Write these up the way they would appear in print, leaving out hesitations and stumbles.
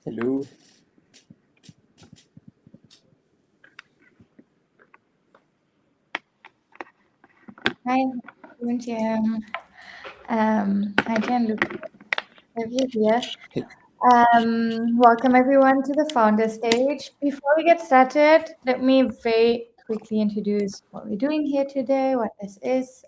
Hello. Hi, Jim. Hi, Gianluca. Have you here? Welcome everyone to the founder stage. Before we get started, let me very quickly introduce what we're doing here today, what this is.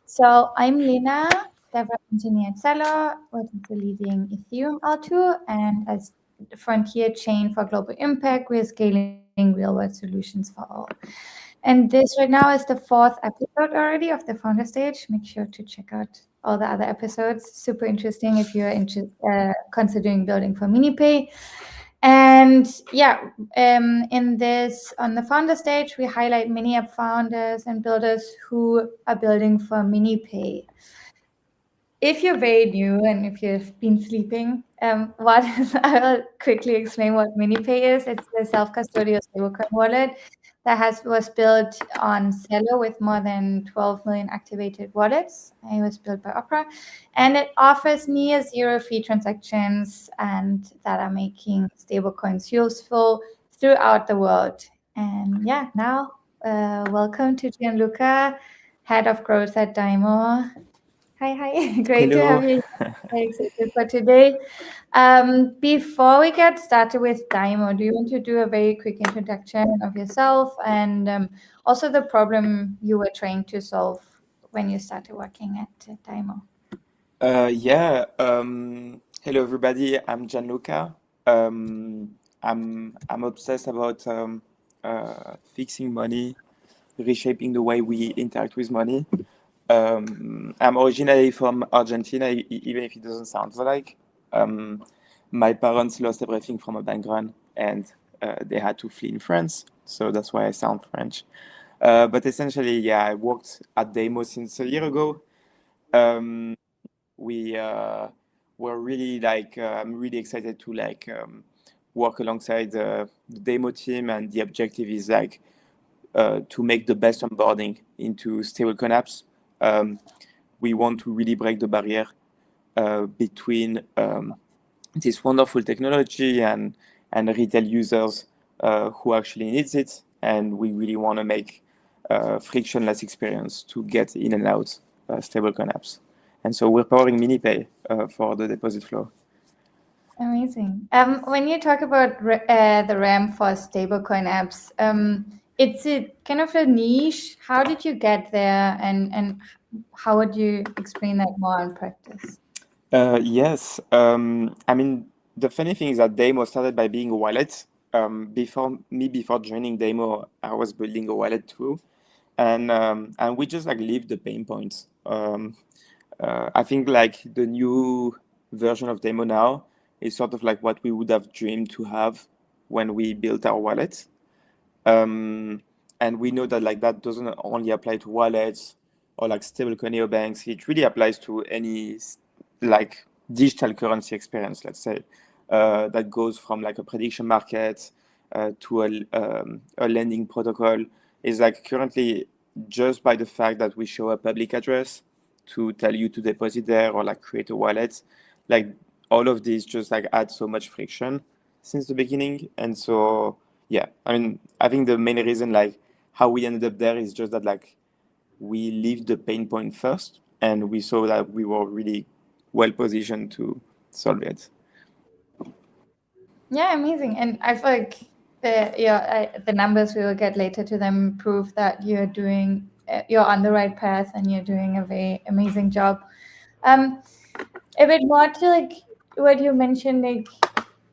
So I'm Lena, DevOps engineer at Celo, working for leading Ethereum R2, and as the frontier chain for global impact, we're scaling real-world solutions for all. And this right now is the fourth episode already of the founder stage. Make sure to check out all the other episodes. Super interesting if you're considering building for MiniPay. And yeah, in this, on the founder stage, we highlight mini app founders and builders who are building for MiniPay. If you're very new and if you've been sleeping, I'll quickly explain what MiniPay is. It's a self-custodial stablecoin wallet that was built on Celo with more than 12 million activated wallets. It was built by Opera, and it offers near zero fee transactions and that are making stablecoins useful throughout the world. And yeah, now welcome to Gianluca, head of growth at Daimo. Hi. Great to have Hello. you. Very excited for today. Before we get started with Daimo, do you want to do a very quick introduction of yourself and also the problem you were trying to solve when you started working at Daimo? Yeah. Hello, everybody. I'm Gianluca. I'm obsessed about fixing money, reshaping the way we interact with money. I'm originally from Argentina, even if it doesn't sound like. Um, my parents lost everything from a bank run, and they had to flee in France. So that's why I sound French. But essentially, yeah, I worked at Daimo since a year ago. Um, we were really I'm really excited to work alongside the demo team, and the objective is to make the best onboarding into stablecoin apps. We want to really break the barrier between this wonderful technology and retail users who actually needs it, and we really want to make frictionless experience to get in and out stablecoin apps. And so we're powering MiniPay for the deposit flow. Amazing. When you talk about the RAM for stablecoin apps, it's a kind of a niche. How did you get there, and how would you explain that more in practice? Yes. I mean, the funny thing is that Daimo started by being a wallet. Before joining Daimo, I was building a wallet too, and we just lived the pain points. I think the new version of Daimo now is sort of like what we would have dreamed to have when we built our wallet. Um, and we know that that doesn't only apply to wallets or stablecoin neobanks. It really applies to any digital currency experience, let's say, that goes from a prediction market to a lending protocol. Is currently, just by the fact that we show a public address to tell you to deposit there or create a wallet, like all of these just add so much friction since the beginning. And so yeah, I mean, I think the main reason how we ended up there is just that we lived the pain point first, and we saw that we were really well positioned to solve it. Yeah, amazing. And I feel like the numbers we will get later to them prove that you're on the right path and you're doing a very amazing job. A bit more to what you mentioned,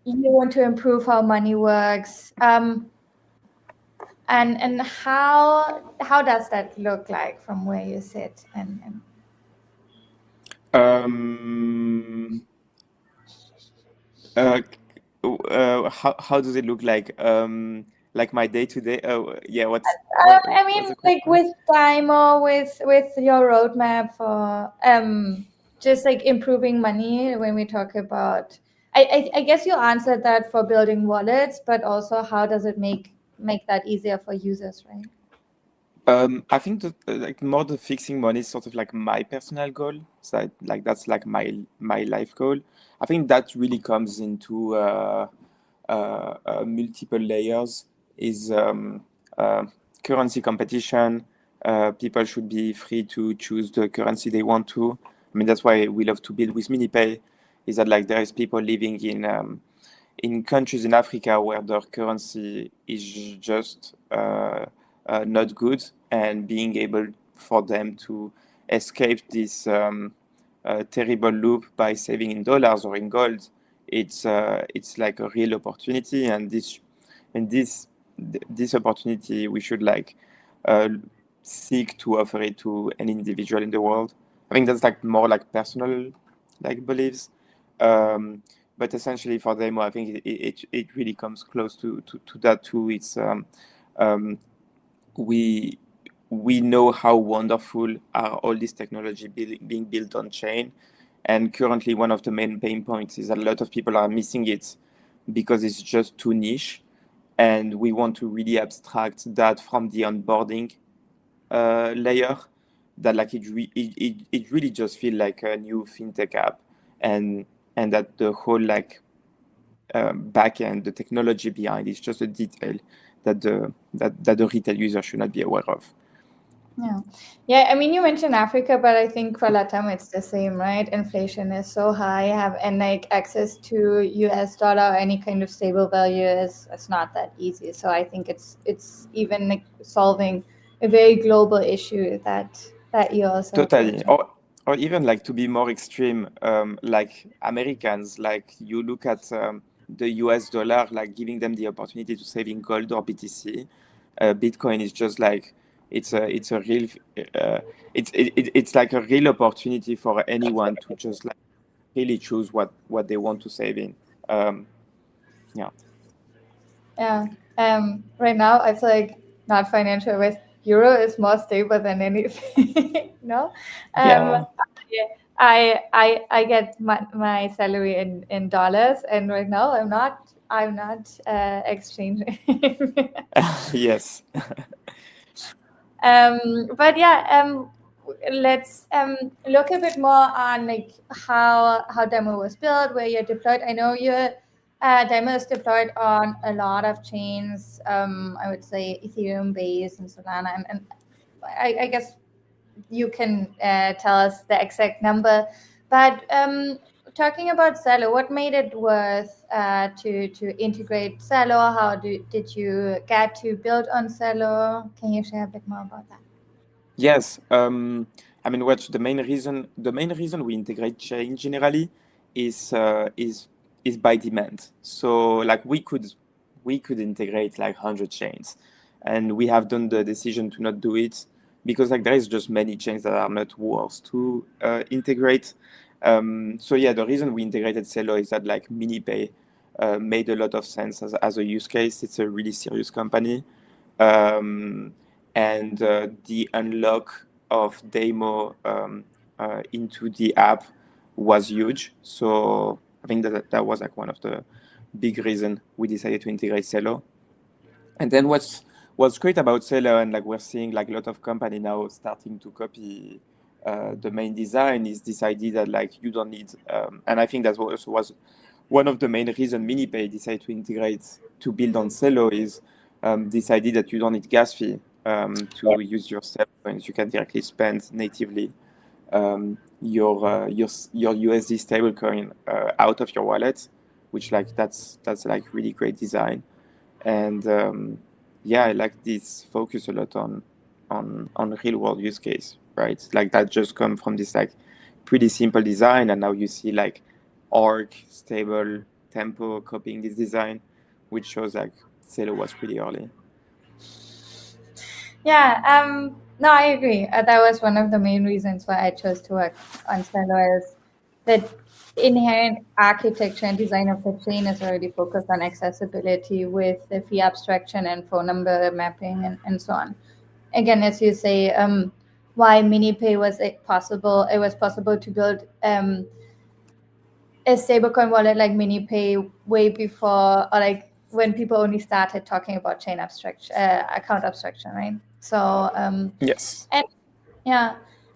you want to improve how money works. And how does that look like from where you sit and Um, uh, how does it look like my day to day? Oh, yeah. I What's mean, the question? with time or with your roadmap for just improving money when we talk about, I guess you answered that for building wallets, but also how does it make that easier for users, right? I think that like more the fixing money is sort of like my personal goal. So like that's like my life goal. I think that really comes into multiple layers. Is uh, currency competition. People should be free to choose the currency they want to. I mean that's why we love to build with MiniPay. Is that like there is people living in countries in Africa where their currency is just not good, and being able for them to escape this terrible loop by saving in dollars or in gold, it's like a real opportunity, and this opportunity we should like uh, seek to offer it to any individual in the world. I think that's like more like personal like beliefs. Um, but essentially for Daimo, I think it really comes close to that too. It's um, we we know how wonderful are all this technology being built on chain, and currently one of the main pain points is that a lot of people are missing it because it's just too niche, and we want to really abstract that from the onboarding layer, that like it really just feel like a new fintech app, and that the whole like back end, the technology behind is just a detail that the retail user should not be aware of. Yeah. Yeah, I mean, you mentioned Africa, but I think for Latam it's the same, right? Inflation is so high, and like access to US dollar or any kind of stable value is not that easy. So I think it's even like solving a very global issue that you also Totally. approach. Or even like to be more extreme, like Americans, like you look at the US dollar, like giving them the opportunity to save in gold or BTC. Bitcoin is just like it's a real uh, it's like a real opportunity for anyone to just like really choose what they want to save in. Um, yeah. Yeah. Right now I feel like, not financial advice, euro is more stable than anything. No. Yeah. Yeah, I get my salary in dollars, and right now I'm not exchanging. Yes. But yeah, let's look a bit more on like how Daimo was built, where you're deployed. I know you're Daimo is deployed on a lot of chains. I would say Ethereum based and Solana, and I guess you can tell us the exact number. But talking about Celo, what made it worth to integrate Celo? How did you get to build on Celo? Can you share a bit more about that? Yes, I mean, what the main reason we integrate chain generally is by demand. So like we could integrate like 100 chains, and we have done the decision to not do it because like there is just many chains that are not worth to integrate. So yeah, the reason we integrated Celo is that like MiniPay made a lot of sense as a use case. It's a really serious company. Um, and the unlock of Daimo into the app was huge. So I think that was like one of the big reason we decided to integrate Celo. And then what's great about Celo, and like we're seeing like a lot of company now starting to copy the main design, is this idea that like you don't need, and I think that also was one of the main reason MiniPay decided to integrate to build on Celo, is this idea that you don't need gas fee to use your stablecoins. You can directly spend natively your USD stablecoin out of your wallet, which like that's like really great design. And yeah, I like this focus a lot on real world use case, right? Like that just come from this like pretty simple design, and now you see like org, stable, tempo copying this design, which shows like Celo was pretty early. Yeah, no, I agree. That was one of the main reasons why I chose to work on Celo, is the inherent architecture and design of the chain is already focused on accessibility with the fee abstraction and phone number mapping and so on. Again, as you say, why MiniPay was it possible? It was possible to build a stablecoin wallet like MiniPay way before, or like when people only started talking about chain abstraction, account abstraction, right? So Yes. and yeah,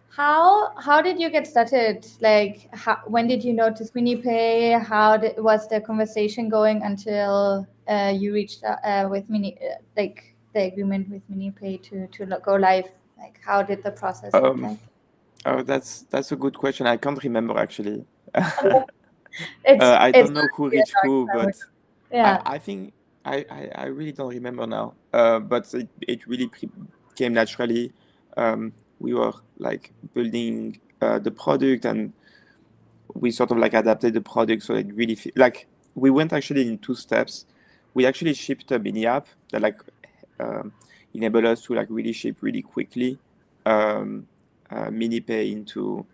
how did you get started? Like, when did you notice MiniPay? Was the conversation going until you reached with like the agreement with MiniPay to go live? Like, how did the process look like? Oh, that's a good question. I can't remember actually. It's I it's don't know who really a reached long who, time but ago. Yeah. I think I really don't remember now. But it really came naturally. We were like building the product, and we sort of like adapted the product so it really like we went actually in two steps. We actually shipped a mini app that like um, enabled us to like really ship really quickly um, MiniPay into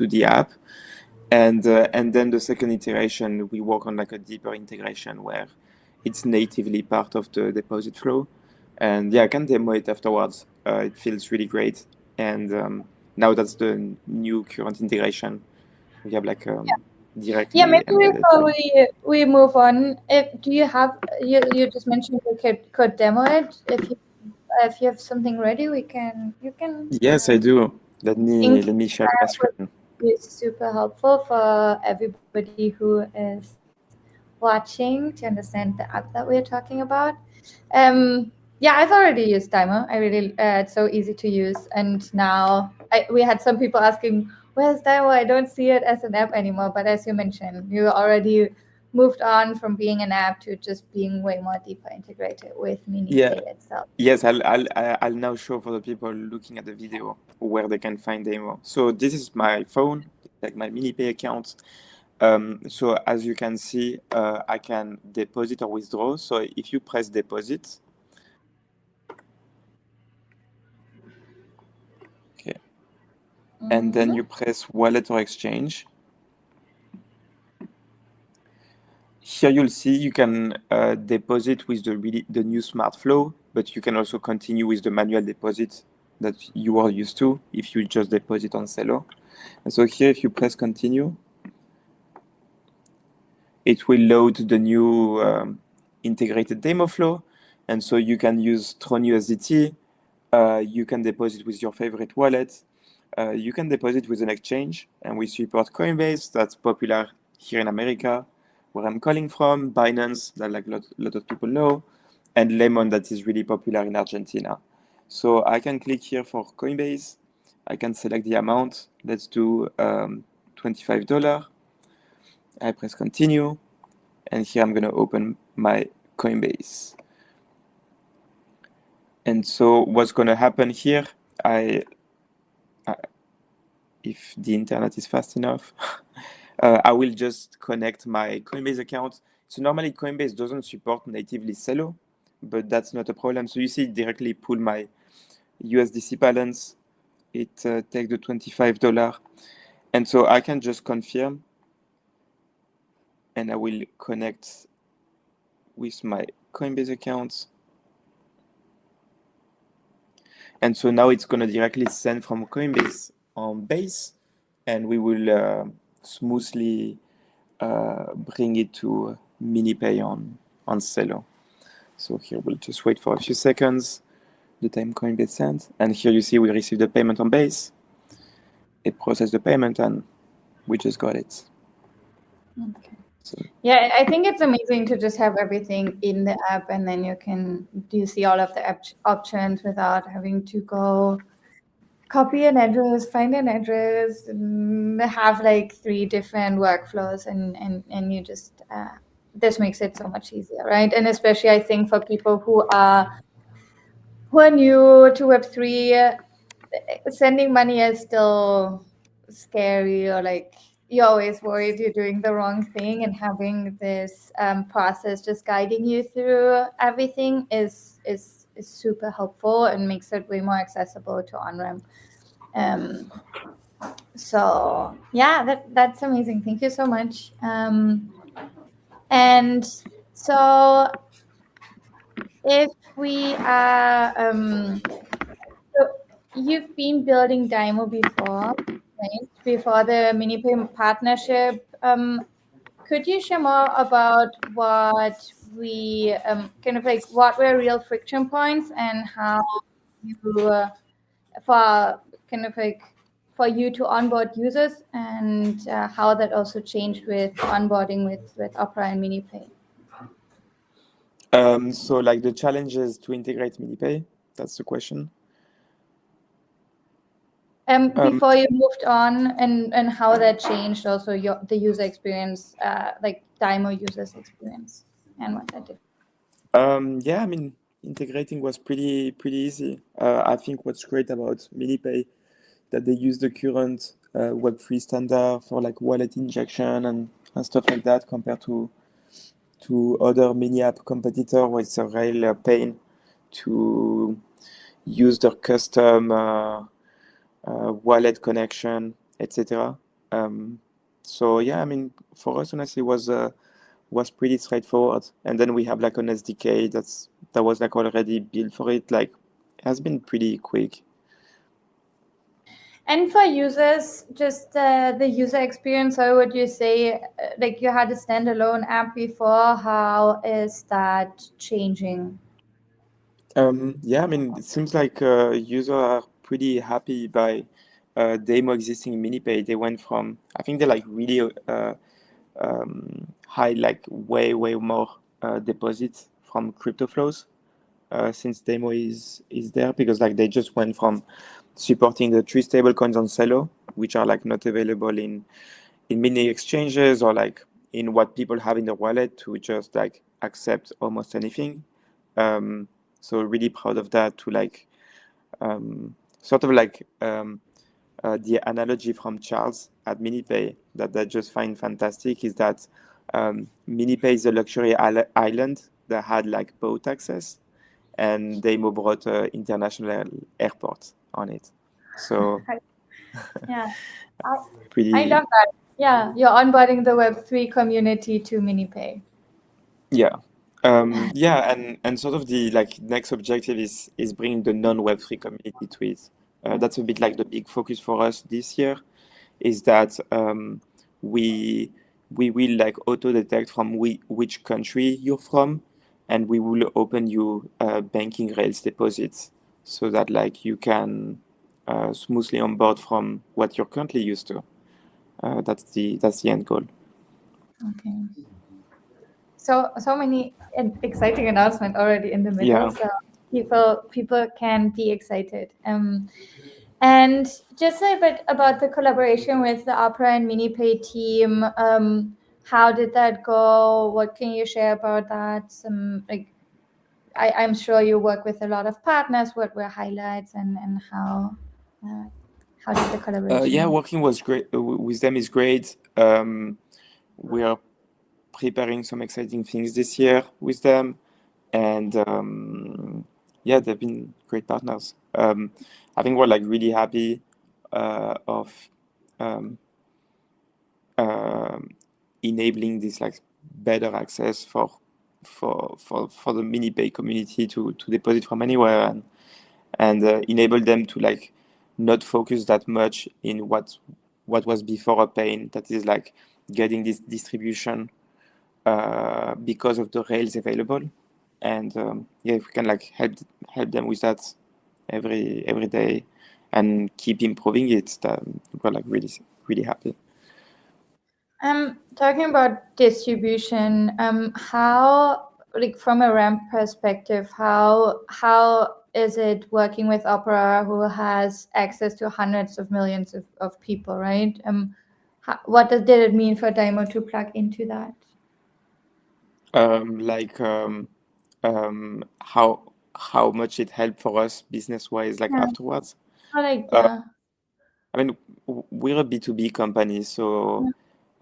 the app, and then the second iteration we work on like a deeper integration where it's natively part of the deposit flow. And yeah, I can demo it afterwards. It feels really great. And now that's the new current integration. We have like Yeah, directly maybe embedded before flow. we move on, do you have you just mentioned you could demo it. If you have something ready, you can Yes, I do. link Let me share my that would screen. be super helpful for everybody who is watching to understand the app that we're talking about. Yeah, I've already used Daimo. I really it's so easy to use, and now we had some people asking, "Where's Daimo? I don't see it as an app anymore." But as you mentioned, you already moved on from being an app to just being way more deeper integrated with Yeah. MiniPay itself. Yes, I'll now show for the people looking at the video where they can find Daimo. So this is my phone, like my MiniPay account. So as you can see, I can deposit or withdraw. So if you press deposit, okay, and then you press wallet or exchange, here you'll see you can deposit with the new smart flow, but you can also continue with the manual deposit that you are used to if you just deposit on Celo. And so here, if you press continue, it will load the new integrated demo flow. And so you can use Tron USDT. You can deposit with your favorite wallet. You can deposit with an exchange. And we support Coinbase, that's popular here in America, where I'm calling from, Binance, that like a lot of people know, and Lemon, that is really popular in Argentina. So I can click here for Coinbase. I can select the amount. Let's do $25. I press continue. And here I'm going to open my Coinbase. And so what's going to happen here, if the internet is fast enough, I will just connect my Coinbase account. So normally Coinbase doesn't support natively Celo, but that's not a problem. So you see it directly pull my USDC balance. It takes the $25. And so I can just confirm, and I will connect with my Coinbase account. And so now it's going to directly send from Coinbase on Base, and we will smoothly bring it to MiniPay on Celo. So here we'll just wait for a few seconds, the time Coinbase sends. And here you see we received the payment on Base. It processed the payment, and we just got it. Okay. So, Yeah, I think it's amazing to just have everything in the app, and then you see all of the options without having to go copy an address, find an address, and have like 3 different workflows, and you just this makes it so much easier, right? And especially I think for people who are new to Web3, sending money is still scary, or like you're always worried you're doing the wrong thing, and having this process just guiding you through everything is super helpful and makes it way more accessible to on-ramp. So yeah, that's amazing. Thank you so much. And so if we are so you've been building Daimo before, right? Before the MiniPay partnership Could you share more about what we kind of like what were real friction points and how you for kind of like for you to onboard users and how that also changed with onboarding with Opera and MiniPay? So like the challenges to integrate MiniPay, that's the question. Before you moved on and how that changed also the user experience, like Daimo users experience and what that did. Yeah, I mean, integrating was pretty easy. I think what's great about MiniPay that they use the current Web3 standard for like wallet injection and stuff like that compared to other mini app competitor where it's a real pain to use their custom wallet connection, etc. So yeah, I mean, for us honestly was pretty straightforward. And then we have like an SDK that was like already built for it. Like, it has been pretty quick. And for users, just the user experience, how would you say, like you had a standalone app before, how is that changing? Yeah, I mean, it seems like users are pretty happy by Daimo existing in MiniPay. They went from, I think they're like really high, like way more deposits from crypto flows since Daimo is there, because like they just went from supporting the three stablecoins on Celo, which are like not available in many exchanges or like in what people have in the wallet, to just like accept almost anything. So really proud of that, to like sort of like the analogy from Charles at MiniPay that I just find fantastic is that MiniPay is a luxury island that had like boat access, and Daimo brought an international airport on it. So Yeah, I, I pretty, love that. Yeah, you're onboarding the Web3 community to MiniPay. yeah. Yeah, and sort of the like next objective is bringing the non-Web3 community to it. That's a bit like the big focus for us this year, is that we we will like auto detect from which country you're from, and we will open you banking rails deposits so that like you can smoothly onboard from what you're currently used to. That's the end goal. Okay. So many exciting announcement already in the middle, Yeah. so people can be excited. And just a bit about the collaboration with the Opera and MiniPay team. How did that go? What can you share about that? Some like I'm sure you work with a lot of partners. What were highlights and how did the collaboration Yeah, go? working was great with them is great. We are preparing some exciting things this year with them, and yeah, they've been great partners. I think we're like really happy of um, um enabling this like better access for the MiniPay community to deposit from anywhere, and enable them to like not focus that much in what was before a pain, that is like getting this distribution because of the rails available. And yeah, if we can like help them with that every day and keep improving it, that we're like really happy. Talking about distribution, how, like from a ramp perspective, how is it working with Opera, who has access to hundreds of millions of people, right? What did it mean for Daimo to plug into that? Like how much it helped for us business wise, like Yeah, afterwards. or like Uh, yeah, I mean, we're a B2B company, so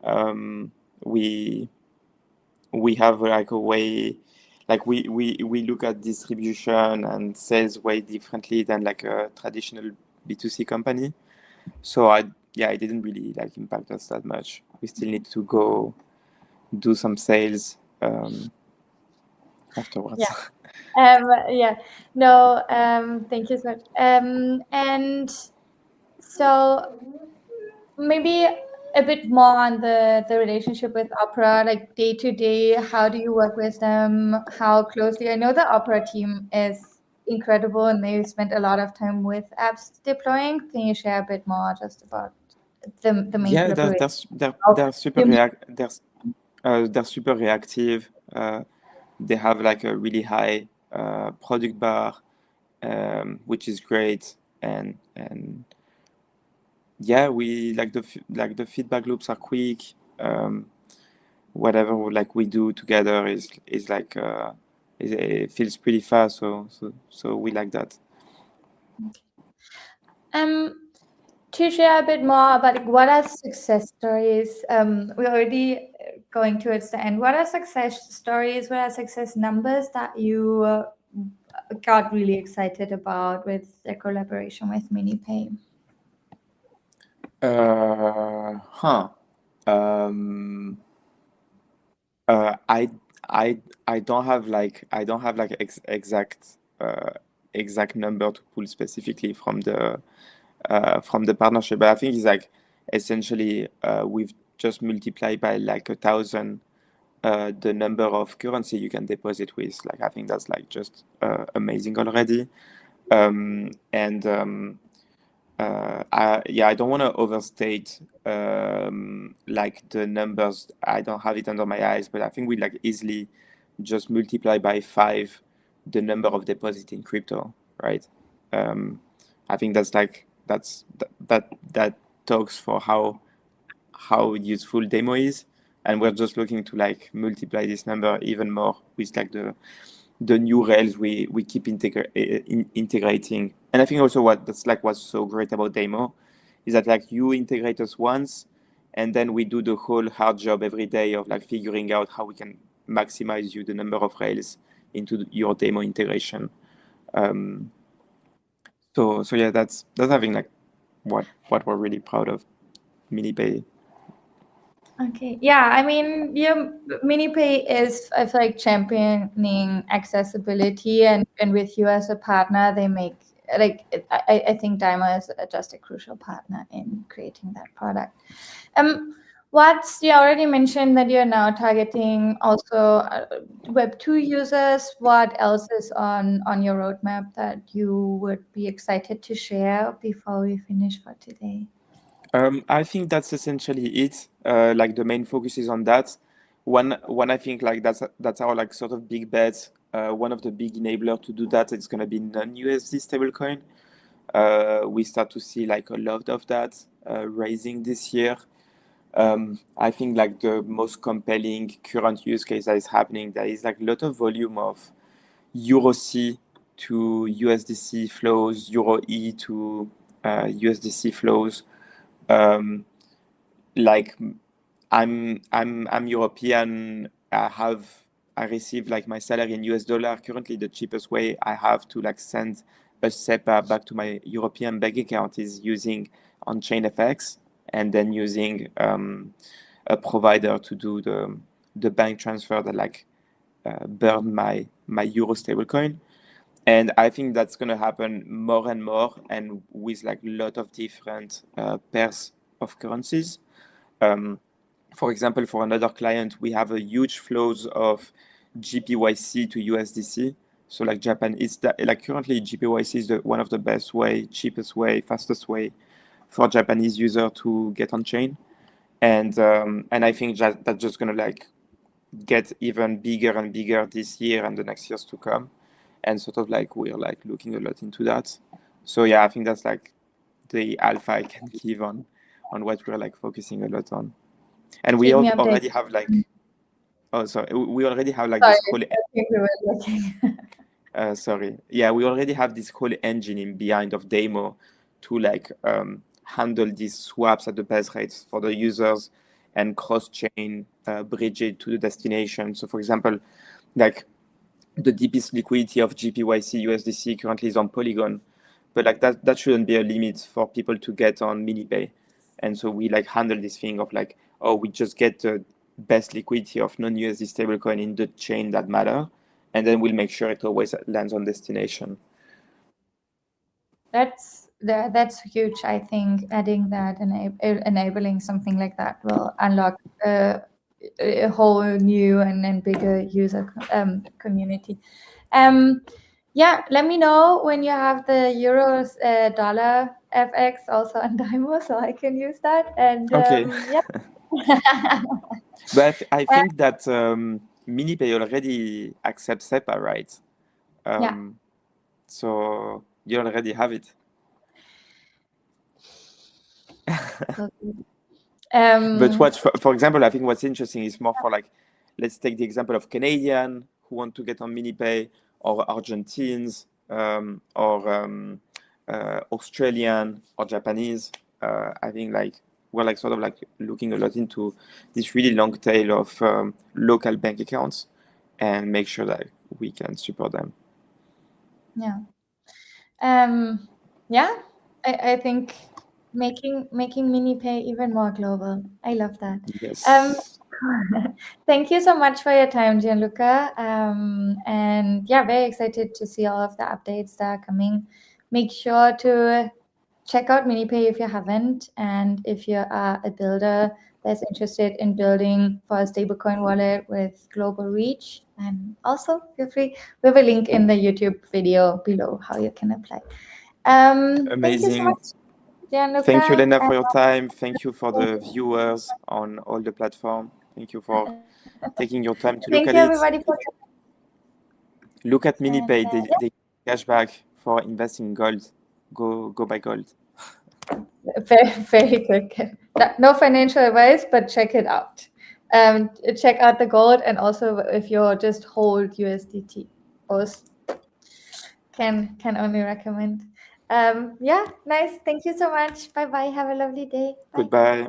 um, we we have like a way, like we look at distribution and sales way differently than like a traditional B2C company. So yeah, it didn't really like impact us that much. We still need to go do some sales yeah, afterwards. yeah. No, thank you so much. And so maybe. a bit more on the relationship with Opera, like day to day. How do you work with them? How closely? I know the Opera team is incredible, and they spent a lot of time with apps deploying. Can you share a bit more just about the main Yeah, collaboration? they're super they're super reactive. They have like a really high product bar, which is great, and yeah, we like like the feedback loops are quick. Whatever like we do together is like it feels pretty fast. So we like that. To share a bit more about like, what are success stories? We're already going towards the end. What are success stories? What are success numbers that you got really excited about with the collaboration with MiniPay? Huh. Um, I I don't have like exact exact number to pull specifically from the partnership, but I think it's like essentially we've just multiplied by like 1,000 the number of currency you can deposit with. Like I think that's like just amazing already. And yeah, I don't want to overstate like the numbers. I don't have it under my eyes, but I think we like easily just multiply by 5 the number of deposit in crypto, right? I think that's like that talks for how useful Daimo is, and we're just looking to like multiply this number even more with like the new rails we keep integrating. And I think also what's so great about Daimo is that like you integrate us once, and then we do the whole hard job every day of like figuring out how we can maximize you the number of rails into your Daimo integration. Um, so yeah, that's having like what we're really proud of MiniPay. Okay. Yeah, I mean, yeah, MiniPay is, I feel like, championing accessibility, and with you as a partner, they make like I think Daimo is just a crucial partner in creating that product. What's you already mentioned that you're now targeting also Web2 users. What else is on your roadmap that you would be excited to share before we finish for today? I think that's essentially it. Like the main focus is on that. One I think like that's our like sort of big bet. One of the big enabler to do that is gonna be non-USD stablecoin. We start to see like a lot of that rising this year. I think like the most compelling current use case that is happening, there is like a lot of volume of Euro C to USDC flows, Euro E to USDC flows. Um, like I'm European. I receive like my salary in US dollar. Currently, the cheapest way I have to like send a SEPA back to my European bank account is using on-chain FX, and then using a provider to do the bank transfer that like burn my Euro stablecoin. And I think that's gonna happen more and more, and with like a lot of different pairs of currencies. Um, for example, for another client, we have a huge flows of GPYC to USDC. So like Japan, it's like currently GPYC is one of the best way, cheapest way, fastest way for Japanese user to get on chain. And I think that's just gonna like get even bigger and bigger this year and the next years to come. And sort of like we're like looking a lot into that. So yeah, I think that's like the alpha I can give on what we're like focusing a lot on. And we Keep me already updated. have like, oh sorry, we already have like Sorry, this whole I think we were looking. sorry, yeah, we already have this whole engine in behind of Daimo to like handle these swaps at the best rates for the users and cross-chain bridge it to the destination. So for example, like the deepest liquidity of GPYC USDC currently is on Polygon, but like that shouldn't be a limit for people to get on MiniPay. And so we like handle this thing of like, oh, we just get the best liquidity of non-USD stablecoin in the chain that matter, and then we'll make sure it always lands on destination. That's huge. I think adding that and enabling something like that will unlock a whole new and bigger user community. Yeah, let me know when you have the euros dollar FX also on Daimo, so I can use that. And Okay. yeah. But I think that MiniPay already accepts SEPA, right? Yeah. So you already have it. But Um, for example, I think what's interesting is more for like, let's take the example of Canadian who want to get on MiniPay, or Argentines, or Australian or Japanese. I think like we're like sort of like looking a lot into this really long tail of local bank accounts and make sure that we can support them. yeah. Yeah. I think making MiniPay even more global. I love that. Yes. Thank you so much for your time, Gianluca. And yeah, very excited to see all of the updates that are coming. Make sure to check out MiniPay if you haven't, and if you are a builder that's interested in building for a stablecoin wallet with global reach, and also feel free. We have a link in the YouTube video below how you can apply. Thank you so Amazing. much, Thank you, Gianluca. Lena, for your time. Thank you for the viewers on all the platform. Thank you for taking your time to Thank look you, at it. everybody, for Look at and MiniPay. They cash back for investing in gold. Go buy gold. very, very good. No financial advice, but check it out. Check out the gold, and also if you just hold USDT, both can only recommend. Yeah, nice. Thank you so much. Bye bye. Have a lovely day. Bye. Goodbye.